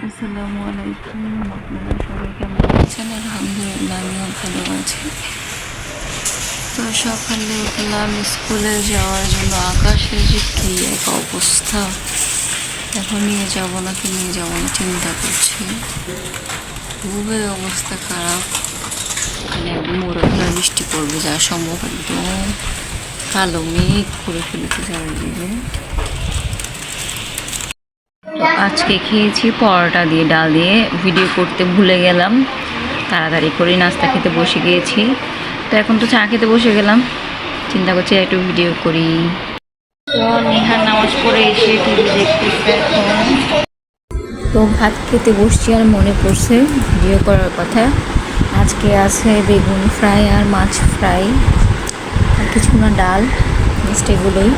আসসালামু আলাইকুম। আপনারা সবাই কেমন আছেন? আলহামদুলিল্লাহ আমিও ভালো আছি। তো সকালে উঠলাম স্কুলে যাওয়ার জন্য। আকাশের যে কী এক অবস্থা, এখন নিয়ে যাবো নাকি নিয়ে যাবো না চিন্তা করছি। খুবই অবস্থা খারাপ, মানে একদম মুরাদরা বৃষ্টি পড়বে যা সম্ভব। একদম কালো মেঘ করে ফেলেছে চারিদিকে। আজকে খেয়েছি পরোটা দিয়ে ডাল দিয়ে। ভিডিও করতে ভুলে গেলাম, তাড়াতাড়ি করে নাস্তা খেতে বসে গিয়েছি। তো এখন তো চা খেতে বসে গেলাম, চিন্তা করছি একটু ভিডিও করি। তো নেহার নামাজ পড়ে এসে টিভি দেখতেছে এখন। তো ভাত খেতে বসছি আর মনে পড়ছে ভিডিও করার কথা। আজকে আছে বেগুন ফ্রাই আর মাছ ফ্রাই আর কিছু না, ডাল, মিষ্টি, এগুলোই।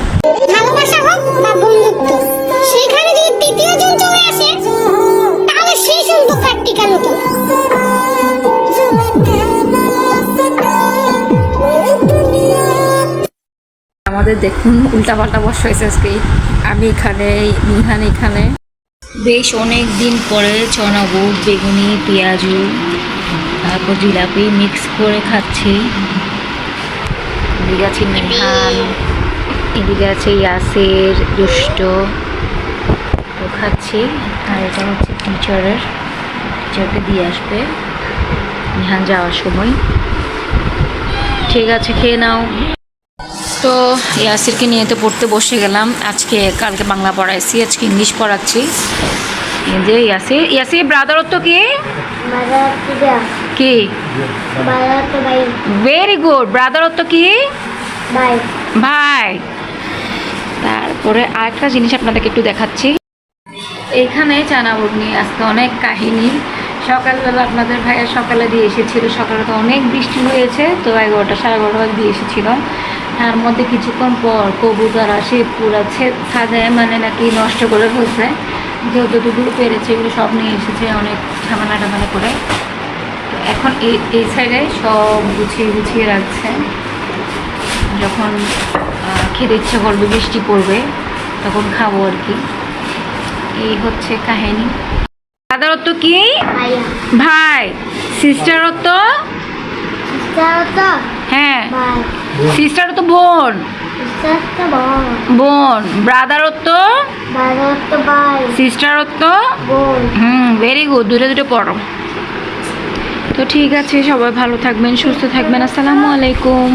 ভালোবাসা হোক বা বন্ধুত্ব, সেখানে যদি তৃতীয় জন চলে আসে তাহলে সেই শুনবো প্র্যাকটিক্যাল হতো। আমাদের দেখুন উল্টাপাল্টা বসা হয়েছে আজকে। আমি এখানে, নিহান এখানে। বেশ অনেক দিন পরে চনা বুট, বেগুনি, পেঁয়াজু, তারপর জিলাপি মিক্স করে খাচ্ছি। এদিকে আছে নিহান, এদিকে আছে ইয়াসের, দুষ্ট, তো খাচ্ছি। আর এটা হচ্ছে টিচারকে দিয়ে আসবে নিহান যাওয়ার সময়। ঠিক আছে, খেয়ে নাও। তো ইয়াসিরকে নিয়ে তো পড়তে বসে গেলাম। কালকে বাংলা পড়াইছি, আজকে ইংলিশ পড়াচ্ছি। এই যে ইয়াসির ব্রাদারত্ব কি? কি? Very good. ব্রাদারত্ব কি? ভাই। তারপরে আরেকটা জিনিস আপনাদেরকে একটু দেখাচ্ছি। এইখানে চানাবুট নিয়ে আজকে অনেক কাহিনী। সকালবেলা আপনাদের ভাইয়া সকালে দিয়ে এসেছিল। সকালে তো অনেক বৃষ্টি হয়েছে, তো 11টা 11:30 দিয়ে এসেছিল। তার মধ্যে কিছুক্ষণ পর কবুতর আসে পুরা ছাদে, মানে নাকি নষ্ট করে ফেলছে। যতটুকু পেরেছে এগুলো সব নিয়ে এসেছে, অনেক ঝামেলা টামেলা করে। তো এখন এই সাইডে সব গুছিয়ে রাখছে। যখন খেতে ইচ্ছা করবে, বৃষ্টি পড়বে, তখন খাবো আর কি। এই হচ্ছে কাহিনী। দাদারত্ব কি? ভাই। সিস্টারত্ব? হ্যাঁ, সিস্টারত্ব বোন। ব্রাদারত্ব? সিস্টারত্ব? Very good. দুটো পড়ো। তো ঠিক আছে, সবাই ভালো থাকবেন, সুস্থ থাকবেন। আসসালামু আলাইকুম।